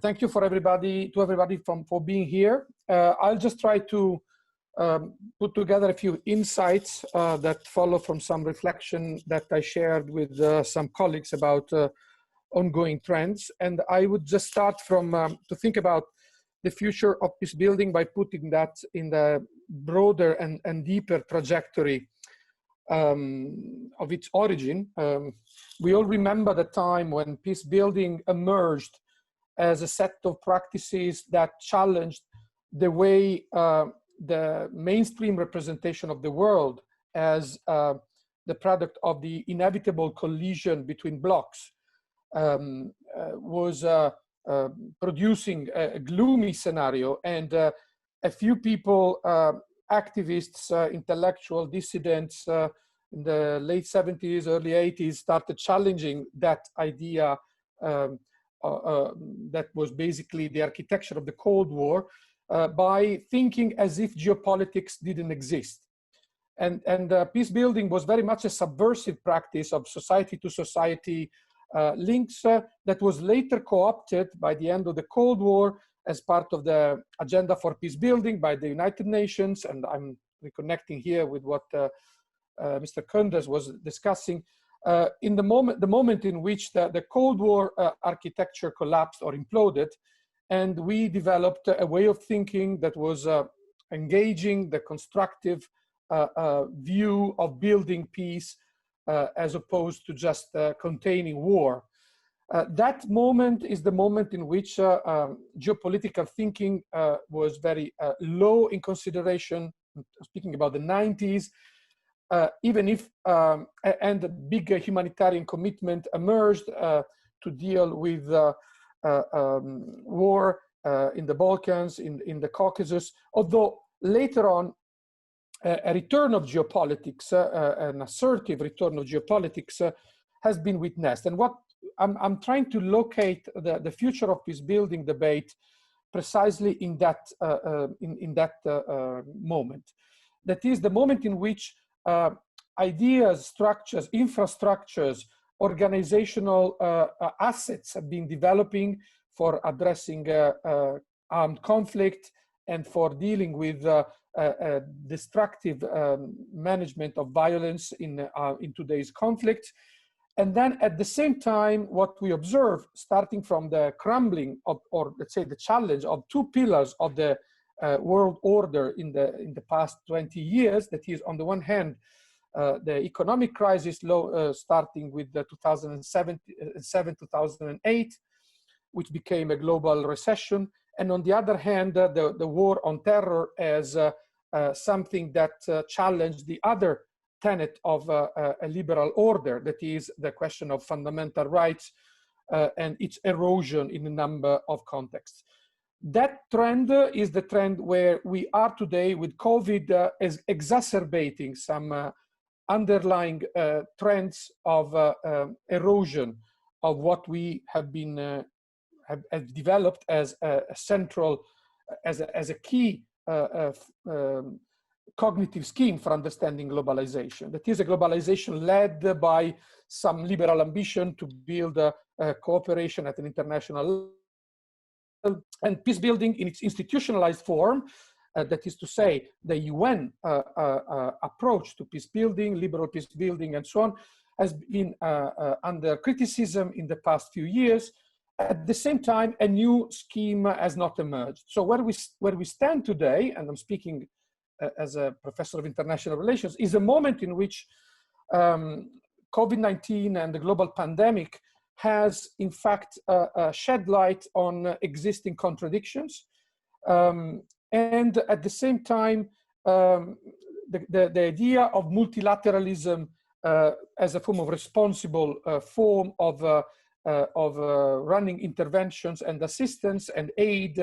Thank you for everybody for being here. I'll just try to put together a few insights that follow from some reflection that I shared with some colleagues about ongoing trends. And I would just start from to think about the future of peace building by putting that in the broader and deeper trajectory of its origin. We all remember the time when peace building emerged as a set of practices that challenged the way the mainstream representation of the world as the product of the inevitable collision between blocks was producing a gloomy scenario, and a few people, activists, intellectual dissidents in the late 70s, early 80s started challenging that idea that was basically the architecture of the Cold War by thinking as if geopolitics didn't exist. And peace building was very much a subversive practice of society to society links that was later co-opted by the end of the Cold War as part of the agenda for peace building by the United Nations. And I'm reconnecting here with what Mr. Kunders was discussing. In the moment in which the Cold War architecture collapsed or imploded, and we developed a way of thinking that was engaging the constructive view of building peace as opposed to just containing war. That moment is the moment in which geopolitical thinking was very low in consideration, speaking about the 90s, even if, and a big humanitarian commitment emerged to deal with war in the Balkans, in the Caucasus, although later on, a return of geopolitics, an assertive return of geopolitics has been witnessed. And what I'm trying to locate the future of peace building debate precisely in that, moment. That is the moment in which ideas, structures, infrastructures, organizational assets have been developing for addressing armed conflict and for dealing with destructive management of violence in today's conflict. And then at the same time, what we observe, starting from the crumbling of, or let's say the challenge of two pillars of the world order in the past 20 years, that is on the one hand, the economic crisis starting with the 2007-2008, which became a global recession. And on the other hand, the war on terror as something that challenged the other tenet of a liberal order, that is the question of fundamental rights and its erosion in a number of contexts. That trend is the trend where we are today, with COVID as exacerbating some underlying trends of erosion of what we have been have developed as a central, as a key cognitive scheme for understanding globalization. That is a globalization led by some liberal ambition to build cooperation at an international level, and peace building in its institutionalized form, that is to say, the UN approach to peace building, liberal peace building, and so on, has been under criticism in the past few years. At the same time, a new scheme has not emerged. So where we stand today, and I'm speaking as a professor of international relations, is a moment in which COVID-19 and the global pandemic has, in fact, shed light on existing contradictions. And at the same time, the idea of multilateralism as a form of responsible form of running interventions and assistance and aid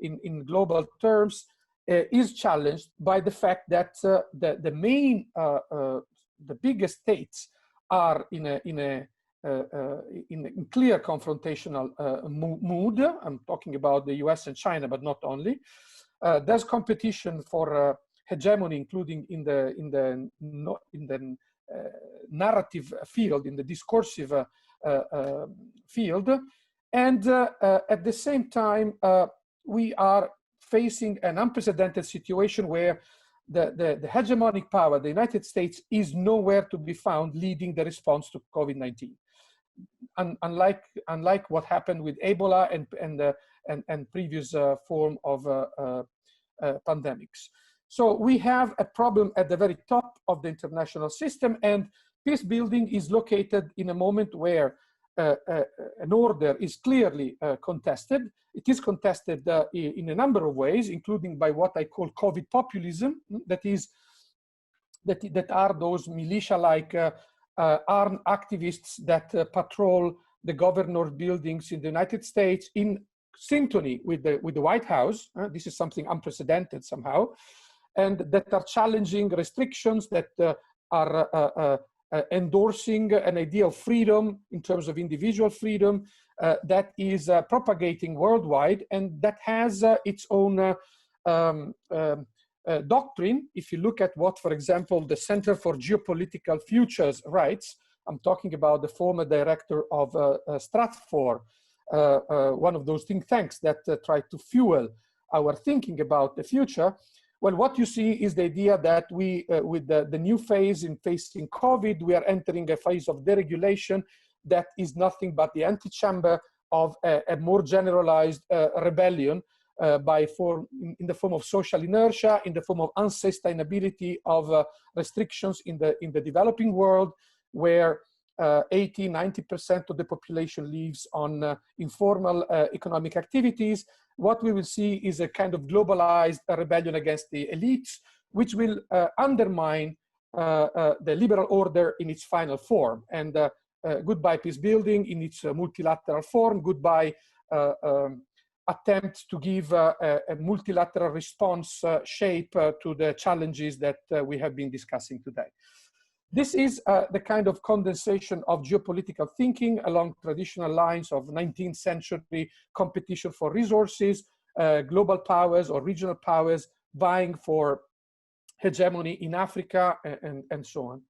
in global terms is challenged by the fact that the biggest states are in clear confrontational mood. I'm talking about the US and China, but not only. There's competition for hegemony, including in the narrative field, in the discursive field, And at the same time, we are facing an unprecedented situation where the hegemonic power, the United States, is nowhere to be found leading the response to COVID-19. Unlike what happened with Ebola and previous form of pandemics. So we have a problem at the very top of the international system, and peace building is located in a moment where an order is clearly contested. It is contested in a number of ways, including by what I call COVID populism, that are those militia-like armed activists that patrol the governor's buildings in the United States in synchrony with the White House. This is something unprecedented somehow, and that are challenging restrictions, that are endorsing an idea of freedom in terms of individual freedom that is propagating worldwide, and that has its own doctrine. If you look at what, for example, the Center for Geopolitical Futures writes, I'm talking about the former director of Stratfor, one of those think tanks that try to fuel our thinking about the future. Well, what you see is the idea that we, with the new phase in facing COVID, we are entering a phase of deregulation that is nothing but the antechamber of a more generalized rebellion in the form of social inertia, in the form of unsustainability of restrictions in the developing world, where 80–90% of the population lives on informal economic activities. What we will see is a kind of globalized rebellion against the elites, which will undermine the liberal order in its final form. And goodbye peace building in its multilateral form, goodbye attempt to give a multilateral response shape to the challenges that we have been discussing today. This is the kind of condensation of geopolitical thinking along traditional lines of 19th century competition for resources, global powers or regional powers vying for hegemony in Africa, and so on.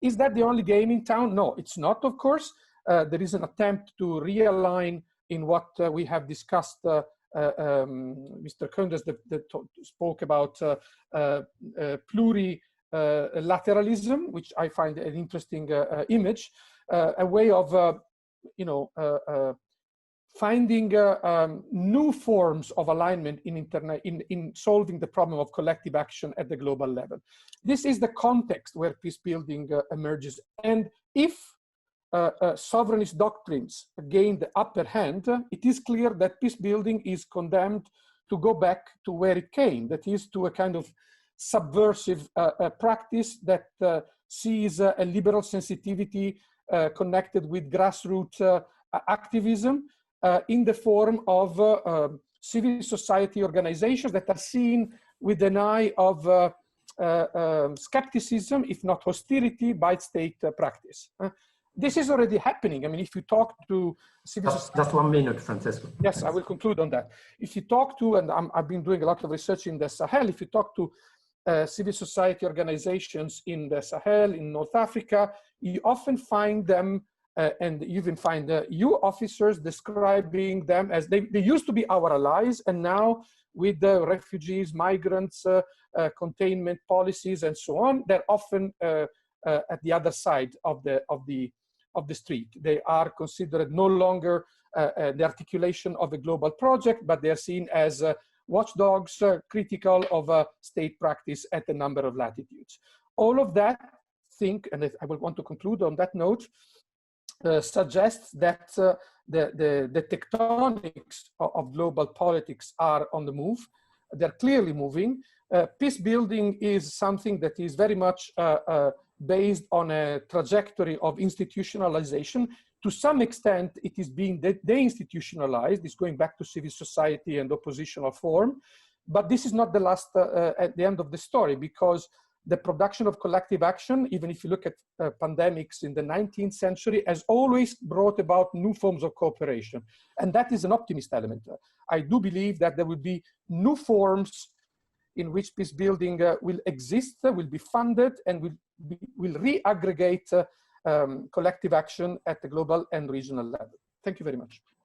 Is that the only game in town? No, it's not, of course. There is an attempt to realign in what we have discussed. Mr. Koenders spoke about plurilateralism, which I find an interesting image, a way of finding new forms of alignment in solving the problem of collective action at the global level. This is the context where peace building emerges. And if sovereignist doctrines gain the upper hand, it is clear that peace building is condemned to go back to where it came, that is, to a kind of subversive practice that sees a liberal sensitivity connected with grassroots activism in the form of civil society organizations that are seen with an eye of skepticism, if not hostility, by state practice. This is already happening. I mean, if you talk to civil society... Just 1 minute, Francesco. Yes, I will conclude on that. If you talk to, and I've been doing a lot of research in the Sahel, if you talk to civil society organizations in the Sahel, in North Africa, you often find them, and you even find EU officers describing them as, they used to be our allies, and now with the refugees, migrants, containment policies, and so on, they're often at the other side of the street. They are considered no longer the articulation of a global project, but they are seen as watchdogs critical of state practice at a number of latitudes. All of that, and I will want to conclude on that note, suggests that the tectonics of global politics are on the move. They're clearly moving. Peace building is something that is very much based on a trajectory of institutionalization. To some extent, it is being deinstitutionalized. It's going back to civil society and oppositional form. But this is not the last, at the end of the story, because the production of collective action, even if you look at pandemics in the 19th century, has always brought about new forms of cooperation. And that is an optimist element. I do believe that there will be new forms in which peace building will exist, will be funded, and will re-aggregate collective action at the global and regional level. Thank you very much.